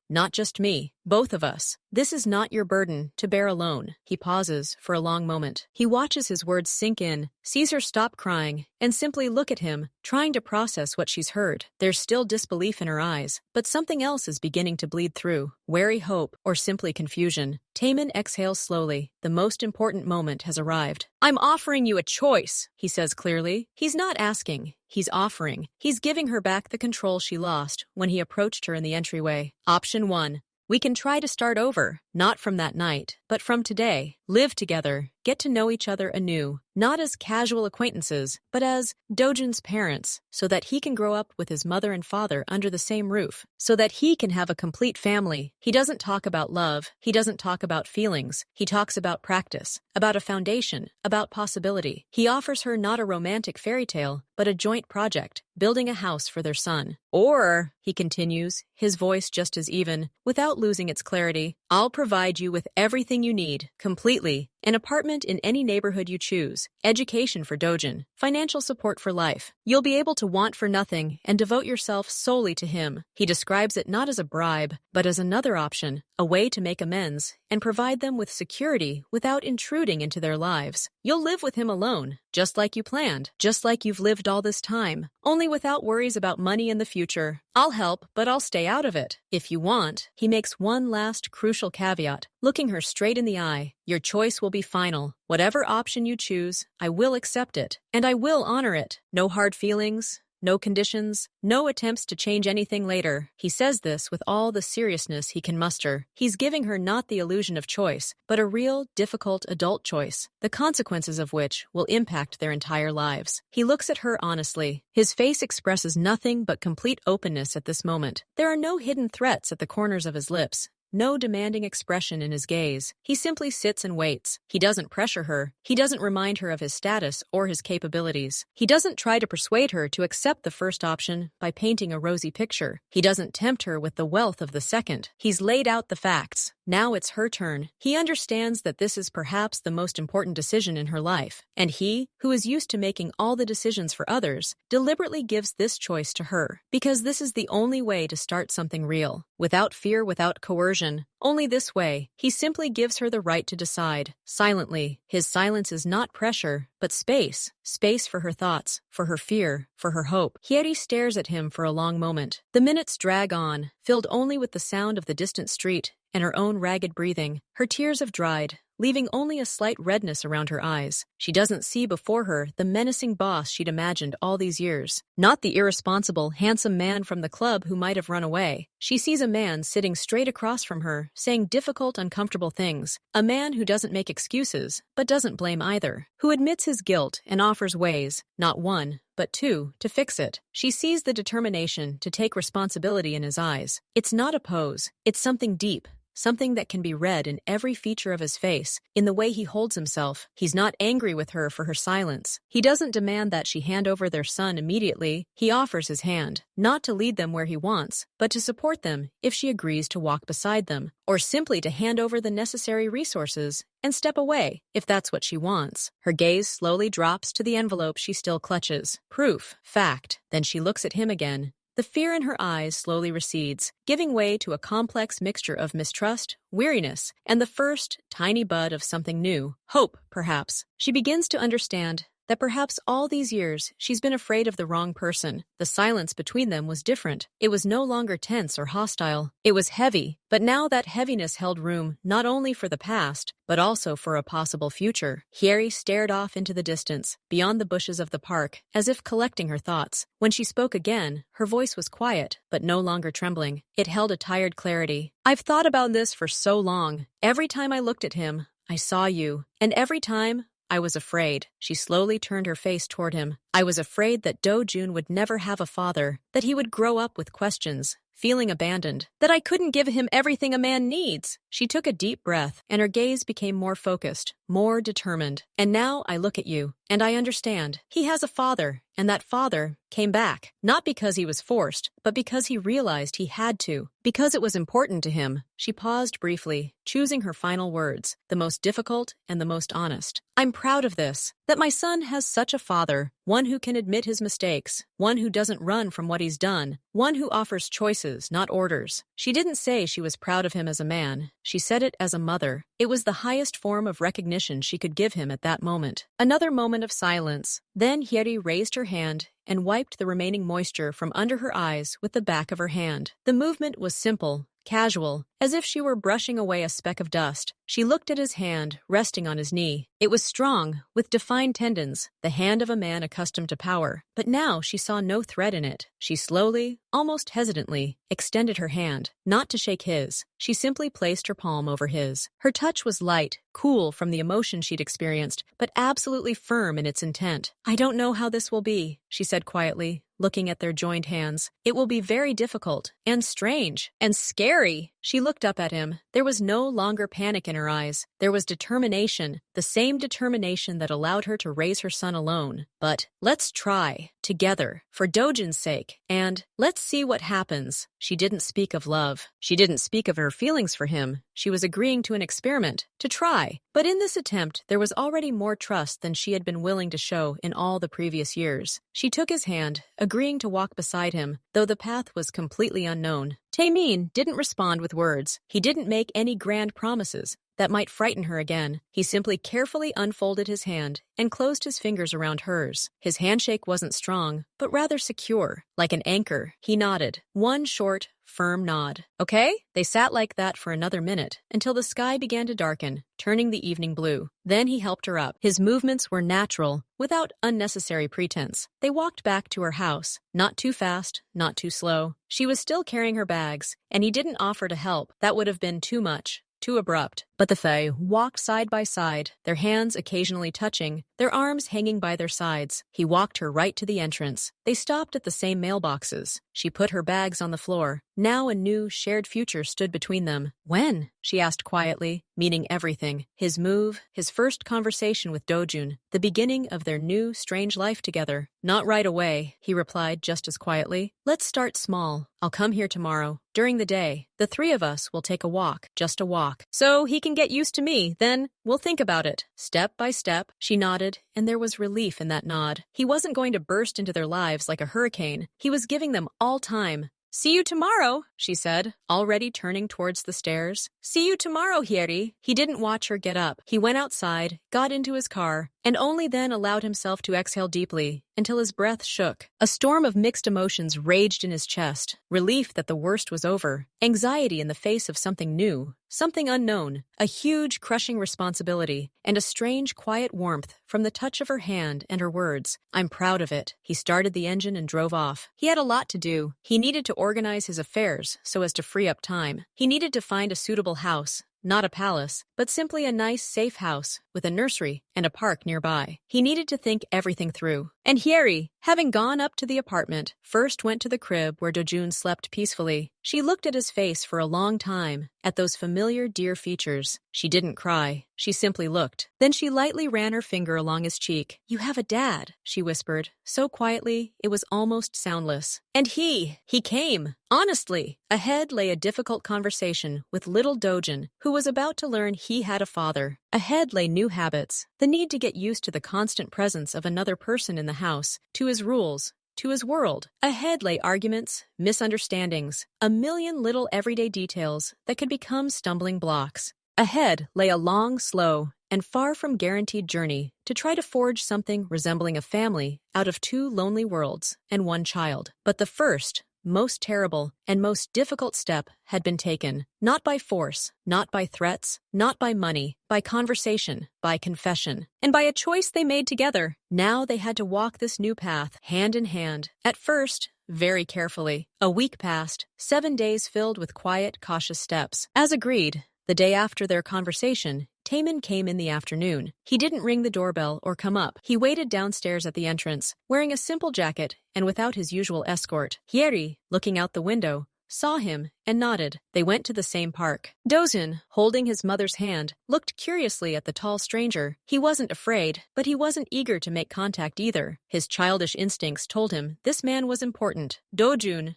[SPEAKER 1] not just me, both of us. This is not your burden to bear alone. He pauses for a long moment. He watches his words sink in, sees her stop crying, and simply look at him, trying to process what she's heard. There's still disbelief in her eyes, but something else is beginning to bleed through. Wary hope, or simply confusion. Taman exhales slowly. The most important moment has arrived. I'm offering you a choice, he says clearly. He's not asking. He's offering. He's giving her back the control she lost when he approached her in the entryway. Option 1. We can try to start over, not from that night, but from today. Live together, get to know each other anew, not as casual acquaintances, but as Dojin's parents, so that he can grow up with his mother and father under the same roof, so that he can have a complete family. He doesn't talk about love, he doesn't talk about feelings, he talks about practice, about a foundation, about possibility. He offers her not a romantic fairy tale, but a joint project, building a house for their son. Or, he continues, his voice just as even, without losing its clarity, I'll provide you with everything you need, completely. An apartment in any neighborhood you choose, education for Dojin, financial support for life. You'll be able to want for nothing and devote yourself solely to him. He describes it not as a bribe, but as another option, a way to make amends and provide them with security without intruding into their lives. You'll live with him alone, just like you planned, just like you've lived all this time, only without worries about money in the future. I'll help, but I'll stay out of it. If you want, he makes one last crucial caveat, looking her straight in the eye. Your choice will be final. Whatever option you choose, I will accept it, and I will honor it. No hard feelings, no conditions, no attempts to change anything later. He says this with all the seriousness he can muster. He's giving her not the illusion of choice, but a real, difficult adult choice, the consequences of which will impact their entire lives. He looks at her honestly. His face expresses nothing but complete openness at this moment. There are no hidden threats at the corners of his lips. No demanding expression in his gaze. He simply sits and waits. He doesn't pressure her. He doesn't remind her of his status or his capabilities. He doesn't try to persuade her to accept the first option by painting a rosy picture. He doesn't tempt her with the wealth of the second. He's laid out the facts. Now it's her turn. He understands that this is perhaps the most important decision in her life. And he, who is used to making all the decisions for others, deliberately gives this choice to her. Because this is the only way to start something real. Without fear, without coercion. Only this way. He simply gives her the right to decide. Silently. His silence is not pressure, but space. Space for her thoughts, for her fear, for her hope. Hieri stares at him for a long moment. The minutes drag on, filled only with the sound of the distant street and her own ragged breathing. Her tears have dried, leaving only a slight redness around her eyes. She doesn't see before her the menacing boss she'd imagined all these years. Not the irresponsible, handsome man from the club who might have run away. She sees a man sitting straight across from her, saying difficult, uncomfortable things. A man who doesn't make excuses, but doesn't blame either. Who admits his guilt and offers ways, not one, but two, to fix it. She sees the determination to take responsibility in his eyes. It's not a pose. It's something deep. Something that can be read in every feature of his face, in the way he holds himself. He's not angry with her for her silence. He doesn't demand that she hand over their son immediately. He offers his hand, not to lead them where he wants, but to support them if she agrees to walk beside them, or simply to hand over the necessary resources and step away if that's what she wants. Her gaze slowly drops to the envelope she still clutches. Proof, fact. Then she looks at him again, The fear in her eyes slowly recedes, giving way to a complex mixture of mistrust, weariness, and the first tiny bud of something new. Hope, perhaps. She begins to understand that perhaps all these years she's been afraid of the wrong person. The silence between them was different. It was no longer tense or hostile. It was heavy, but now that heaviness held room not only for the past, but also for a possible future. Hieri stared off into the distance, beyond the bushes of the park, as if collecting her thoughts. When she spoke again, her voice was quiet, but no longer trembling. It held a tired clarity. I've thought about this for so long. Every time I looked at him, I saw you, and every time I was afraid. She slowly turned her face toward him. I was afraid that Do-jun would never have a father, that he would grow up with questions, feeling abandoned, that I couldn't give him everything a man needs. She took a deep breath, and her gaze became more focused, more determined. And now I look at you, and I understand. He has a father, and that father came back, not because he was forced, but because he realized he had to, because it was important to him. She paused briefly, choosing her final words, the most difficult and the most honest. I'm proud of this, that my son has such a father, one who can admit his mistakes, one who doesn't run from what he's done, one who offers choices, not orders. She didn't say she was proud of him as a man. She said it as a mother. It was the highest form of recognition she could give him at that moment. Another moment of silence. Then Hieri raised her hand and wiped the remaining moisture from under her eyes with the back of her hand. The movement was simple, casual, as if she were brushing away a speck of dust. She looked at his hand, resting on his knee. It was strong, with defined tendons, the hand of a man accustomed to power. But now she saw no threat in it. She slowly, almost hesitantly, extended her hand, not to shake his. She simply placed her palm over his. Her touch was light, cool from the emotion she'd experienced, but absolutely firm in its intent. I don't know how this will be, she said quietly, looking at their joined hands. It will be very difficult, and strange, and scary. She looked up at him. There was no longer panic in her eyes. There was determination, the same determination that allowed her to raise her son alone. But let's try, together, for Do-jun's sake, and let's see what happens. She didn't speak of love. She didn't speak of her feelings for him. She was agreeing to an experiment, to try. But in this attempt, there was already more trust than she had been willing to show in all the previous years. She took his hand, agreeing to walk beside him, though the path was completely unknown. Taemin didn't respond with words. He didn't make any grand promises that might frighten her again. He simply carefully unfolded his hand and closed his fingers around hers. His handshake wasn't strong, but rather secure, like an anchor. He nodded. One short, firm nod. Okay? They sat like that for another minute, until the sky began to darken, turning the evening blue. Then he helped her up. His movements were natural, without unnecessary pretense. They walked back to her house, not too fast, not too slow. She was still carrying her bags, and he didn't offer to help. That would have been too much. Too abrupt. But the Fae walked side by side, their hands occasionally touching, their arms hanging by their sides. He walked her right to the entrance. They stopped at the same mailboxes. She put her bags on the floor. Now a new, shared future stood between them. When? She asked quietly, meaning everything. His move, his first conversation with Do-jun, the beginning of their new, strange life together. Not right away, he replied just as quietly. Let's start small. I'll come here tomorrow. During the day, the three of us will take a walk, just a walk. So he can get used to me, then we'll think about it. Step by step, she nodded, and there was relief in that nod. He wasn't going to burst into their lives like a hurricane. He was giving them all time. See you tomorrow, she said, already turning towards the stairs. See you tomorrow, Hieri. He didn't watch her get up. He went outside, got into his car, and only then allowed himself to exhale deeply, until his breath shook. A storm of mixed emotions raged in his chest. Relief that the worst was over. Anxiety in the face of something new, something unknown. A huge, crushing responsibility, and a strange, quiet warmth from the touch of her hand and her words. I'm proud of it. He started the engine and drove off. He had a lot to do. He needed to organize his affairs so as to free up time. He needed to find a suitable house. Not a palace, but simply a nice, safe house with a nursery and a park nearby. He needed to think everything through. And Hieri, having gone up to the apartment, first went to the crib where Do-jun slept peacefully. She looked at his face for a long time, at those familiar dear features. She didn't cry. She simply looked. Then she lightly ran her finger along his cheek. You have a dad, she whispered, so quietly it was almost soundless. And he came. Honestly, ahead lay a difficult conversation with little Do-jun, who was about to learn he had a father. Ahead lay new habits, the need to get used to the constant presence of another person in the house, to his rules, to his world. Ahead lay arguments, misunderstandings, a million little everyday details that could become stumbling blocks. Ahead lay a long, slow, and far from guaranteed journey to try to forge something resembling a family out of two lonely worlds and one child. But the first, most terrible, and most difficult step had been taken, not by force, not by threats, not by money, by conversation, by confession, and by a choice they made together. Now they had to walk this new path, hand in hand. At first, very carefully. A week passed, 7 days filled with quiet, cautious steps. As agreed, the day after their conversation, Taemin came in the afternoon. He didn't ring the doorbell or come up. He waited downstairs at the entrance, wearing a simple jacket and without his usual escort. Hyeri, looking out the window, saw him and nodded. They went to the same park. Dojun, holding his mother's hand, looked curiously at the tall stranger. He wasn't afraid, but he wasn't eager to make contact either. His childish instincts told him this man was important. Dojun,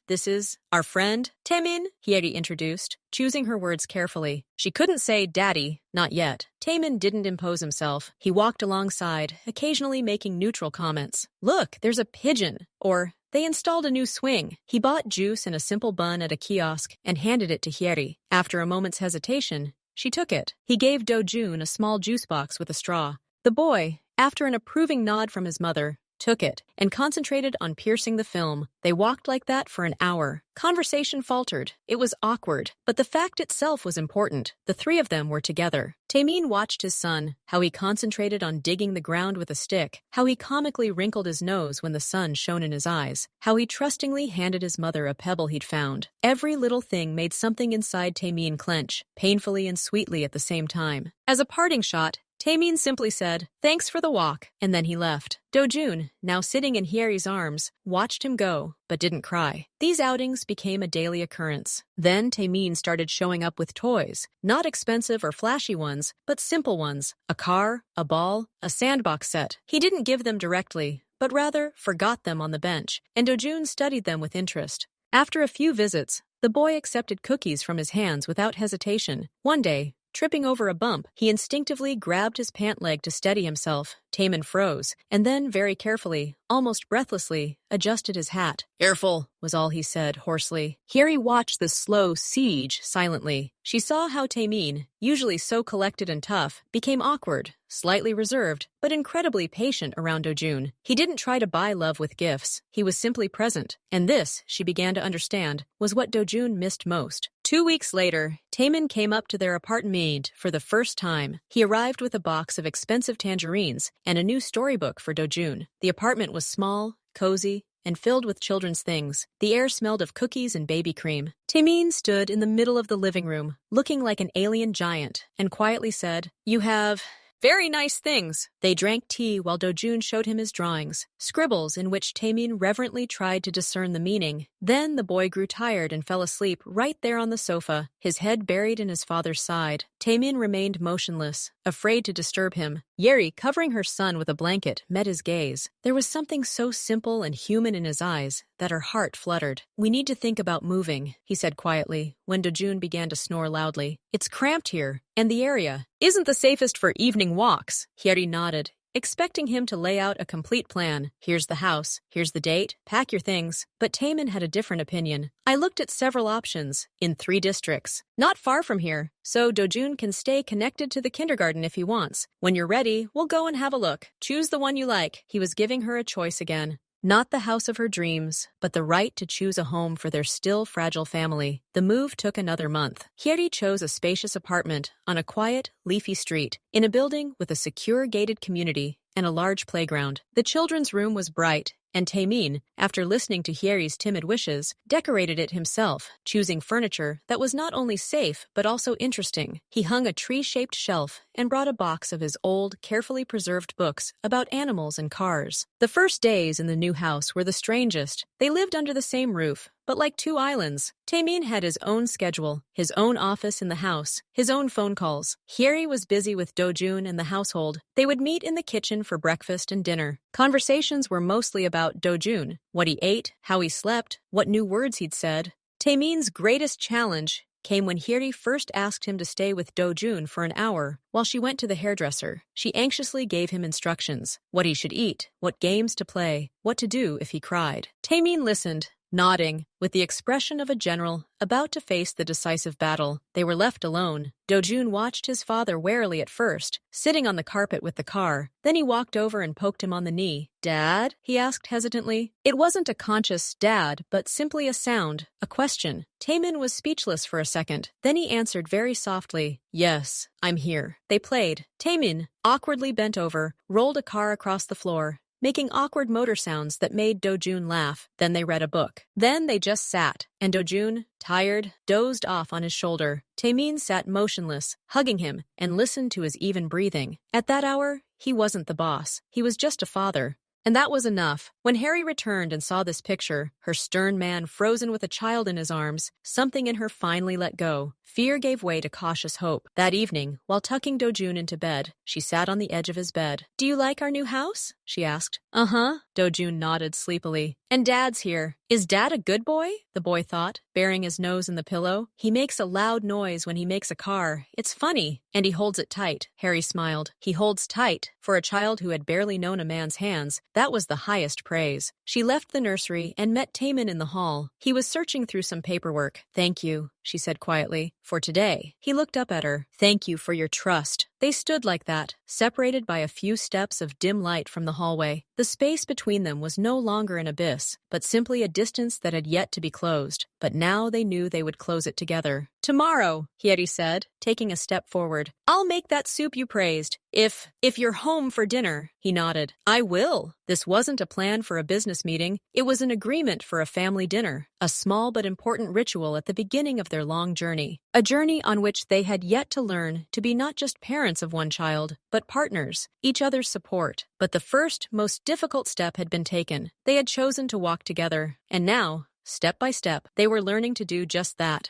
[SPEAKER 1] this is our friend Taemin, Hyeri introduced, choosing her words carefully. She couldn't say daddy, not yet. Taemin didn't impose himself. He walked alongside, occasionally making neutral comments. Look, there's a pigeon, or they installed a new swing. He bought juice and a simple bun at a kiosk and handed it to Hyeri. After a moment's hesitation, she took it. He gave Dojun a small juice box with a straw. The boy, after an approving nod from his mother, took it and concentrated on piercing the film. They walked like that for an hour. Conversation faltered. It was awkward, but the fact itself was important. The three of them were together. Taemin watched his son, how he concentrated on digging the ground with a stick, how he comically wrinkled his nose when the sun shone in his eyes, how he trustingly handed his mother a pebble he'd found. Every little thing made something inside Taemin clench, painfully and sweetly at the same time. As a parting shot, Taemin simply said, "Thanks for the walk," and then he left. Dojun, now sitting in Hyeri's arms, watched him go, but didn't cry. These outings became a daily occurrence. Then Taemin started showing up with toys, not expensive or flashy ones, but simple ones, a car, a ball, a sandbox set. He didn't give them directly, but rather forgot them on the bench, and Dojun studied them with interest. After a few visits, the boy accepted cookies from his hands without hesitation. One day, tripping over a bump, he instinctively grabbed his pant leg to steady himself. Taemin froze, and then, very carefully, almost breathlessly, adjusted his hat. "Careful," was all he said, hoarsely. Hyeri watched the slow siege silently. She saw how Taemin, usually so collected and tough, became awkward, slightly reserved, but incredibly patient around Dojun. He didn't try to buy love with gifts. He was simply present. And this, she began to understand, was what Dojun missed most. 2 weeks later, Taemin came up to their apartment for the first time. He arrived with a box of expensive tangerines and a new storybook for Dojun. The apartment was small, cozy, and filled with children's things. The air smelled of cookies and baby cream. Taemin stood in the middle of the living room, looking like an alien giant, and quietly said, "You have very nice things." They drank tea while Dojun showed him his drawings, scribbles in which Taemin reverently tried to discern the meaning. Then the boy grew tired and fell asleep right there on the sofa, his head buried in his father's side. Taemin remained motionless, afraid to disturb him. Hyeri, covering her son with a blanket, met his gaze. There was something so simple and human in his eyes that her heart fluttered. "We need to think about moving," he said quietly, when Dojun began to snore loudly. "It's cramped here, and the area isn't the safest for evening walks." Hyeri nodded, expecting him to lay out a complete plan. "Here's the house, here's the date, pack your things." But Taemin had a different opinion. "I looked at several options, in 3 districts, not far from here, so Dojun can stay connected to the kindergarten if he wants. When you're ready, we'll go and have a look. Choose the one you like." He was giving her a choice again. Not the house of her dreams, but the right to choose a home for their still fragile family. The move took another month. Hyeri chose a spacious apartment on a quiet, leafy street, in a building with a secure gated community and a large playground. The children's room was bright, and Taemin, after listening to Hyeri's timid wishes, decorated it himself, choosing furniture that was not only safe but also interesting. He hung a tree-shaped shelf and brought a box of his old, carefully preserved books about animals and cars. The first days in the new house were the strangest. They lived under the same roof, but like 2 islands. Taemin had his own schedule, his own office in the house, his own phone calls. Hyeri was busy with Dojun and the household. They would meet in the kitchen for breakfast and dinner. Conversations were mostly about Dojun, what he ate, how he slept, what new words he'd said. Taemin's greatest challenge came when Hiri first asked him to stay with Do-jun for an hour while she went to the hairdresser. She anxiously gave him instructions: what he should eat, what games to play, what to do if he cried. Taemin listened, nodding, with the expression of a general about to face the decisive battle. They were left alone. Do-jun watched his father warily at first, sitting on the carpet with the car. Then he walked over and poked him on the knee. "Dad?" he asked hesitantly. It wasn't a conscious dad, but simply a sound, a question. Taemin was speechless for a second. Then he answered very softly, "Yes, I'm here." They played. Taemin, awkwardly bent over, rolled a car across the floor, making awkward motor sounds that made Do-jun laugh. Then they read a book. Then they just sat, and Do-jun, tired, dozed off on his shoulder. Taemin sat motionless, hugging him, and listened to his even breathing. At that hour, he wasn't the boss. He was just a father. And that was enough. When Harry returned and saw this picture, her stern man frozen with a child in his arms, something in her finally let go. Fear gave way to cautious hope. That evening, while tucking Do-jun into bed, she sat on the edge of his bed. "Do you like our new house?" she asked. "Uh-huh," Do-jun nodded sleepily. "And Dad's here. Is Dad a good boy?" the boy thought, burying his nose in the pillow. "He makes a loud noise when he makes a car. It's funny. And he holds it tight." Harry smiled. He holds tight. For a child who had barely known a man's hands, that was the highest praise. She left the nursery and met Taemin in the hall. He was searching through some paperwork. "Thank you," she said quietly, "for today." He looked up at her. "Thank you for your trust." They stood like that, separated by a few steps of dim light from the hallway. The space between them was no longer an abyss, but simply a distance that had yet to be closed. But now they knew they would close it together. "Tomorrow," Hieri said, taking a step forward, "I'll make that soup you praised. If you're home for dinner." He nodded. "I will." This wasn't a plan for a business meeting. It was an agreement for a family dinner, a small but important ritual at the beginning of their long journey. A journey on which they had yet to learn to be not just parents of one child, but partners, each other's support. But the first, most difficult step had been taken. They had chosen to walk together, and now, step by step, they were learning to do just that.